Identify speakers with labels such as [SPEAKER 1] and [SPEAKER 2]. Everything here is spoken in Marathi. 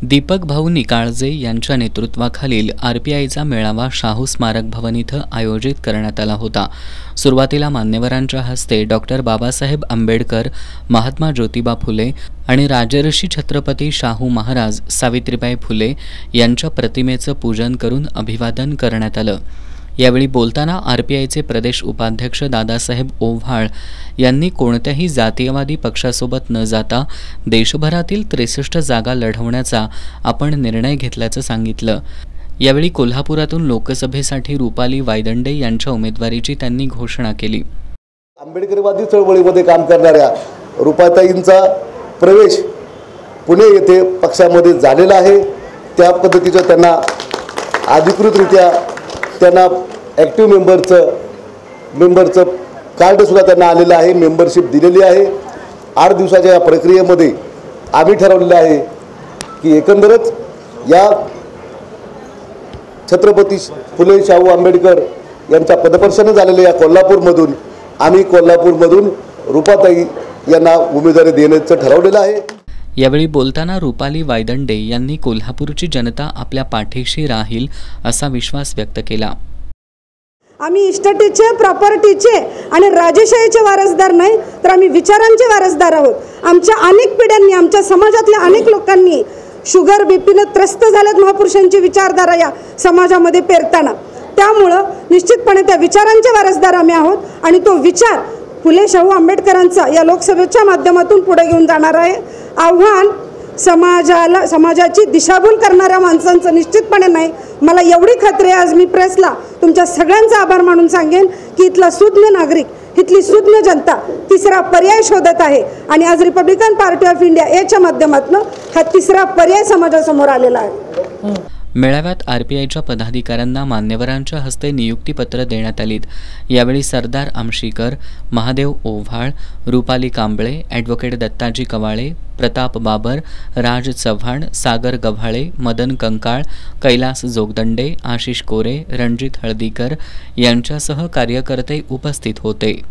[SPEAKER 1] दीपक भाऊ निकाळजे यांच्या नेतृत्वाखालील आरपीआयचा मेळावा शाहू स्मारक भवन इथं आयोजित करण्यात आला होता। सुरुवातीला मान्यवरांच्या हस्ते डॉक्टर बाबासाहेब आंबेडकर, महात्मा ज्योतिबा फुले आणि राजर्षी छत्रपती शाहू महाराज सावित्रीबाई फुले यांच्या प्रतिमेचं पूजन करून अभिवादन करण्यात आलं। यावेळी बोलताना आरपीआयचे प्रदेश उपाध्यक्ष दादासाहेब ओव्हाळ यांनी कोणत्याही जातीयवादी पक्षासोबत न जाता देशभरातील 63 जागा लढवण्याचा आपण निर्णय घेतल्याचं सांगितलं। यावेळी कोल्हापुरातून लोकसभेसाठी रुपाली वायदंडे यांच्या उमेदवारीची त्यांनी घोषणा केली।
[SPEAKER 2] आंबेडकरवादी चळवळीमध्ये काम करणाऱ्या रुपाताईंचा प्रवेश पुणे येथे पक्षामध्ये झालेला आहे। त्या पद्धतीचं त्यांना अधिकृतरित्या त्यांना ॲक्टिव्ह मेंबरचं कार्ड सुद्धा त्यांना आलेलं आहे, मेंबरशिप दिलेली आहे। 8 दिवसाच्या या प्रक्रियेमध्ये आम्ही ठरवलेलं आहे की एकंदरच या छत्रपती फुले शाहू आंबेडकर यांच्या पदपर्शन झालेल्या या कोल्हापूरमधून रुपाताई यांना उमेदवारी देण्याचं ठरवलेलं आहे।
[SPEAKER 1] यावेळी बोलताना रुपाली वायदंडे यांनी कोल्हापूरची जनता आपल्या पाठीशी राहील असा विश्वास व्यक्त केला।
[SPEAKER 3] आम्ही इस्टेटीचे, प्रॉपर्टीचे आणि राजेशाहीचे वारसदार नाही, तर आम्ही विचारांचे वारसदार आहोत। आमच्या अनेक पिढ्यांनी, आमच्या समाजातल्या अनेक लोकांनी शुगर बीपीने त्रस्त झालेत महापुरुषांची विचारधारा या समाजामध्ये पेरताना। त्यामुळं निश्चितपणे त्या विचारांचे वारसदार आम्ही आहोत आणि तो विचार फुले शाहू आंबेडकरांचा या लोकसभेच्या माध्यमातून पुढे घेऊन जाणार आहे। आव्हान समाजाची दिशाभूल करणाऱ्या माणसांचं निश्चितपणे नाही। मला एवढी खात्री आहे, आज मी प्रेसला तुमच्या सगळ्यांचा आभार मानून सांगेन की इथला सुज्ञ नागरिक, इथली सुज्ञ जनता तिसरा पर्याय शोधत आहे आणि आज रिपब्लिकन पार्टी ऑफ इंडिया याच्या माध्यमातून हा तिसरा पर्याय समाजासमोर आलेला आहे।
[SPEAKER 1] मेळाव्यात आरपीआयच्या पदाधिकाऱ्यांना मान्यवरांच्या हस्ते नियुक्तीपत्र देण्यात आलीत। यावेळी सरदार आमशीकर, महादेव ओव्हाळ, रुपाली कांबळे, ॲडव्होकेट दत्ताजी कवाळे, प्रताप बाबर, राज चव्हाण, सागर गव्हाळे, मदन कंकाळ, कैलास जोगदंडे, आशिष कोरे, रणजित हळदीकर यांच्यासह कार्यकर्ते उपस्थित होते।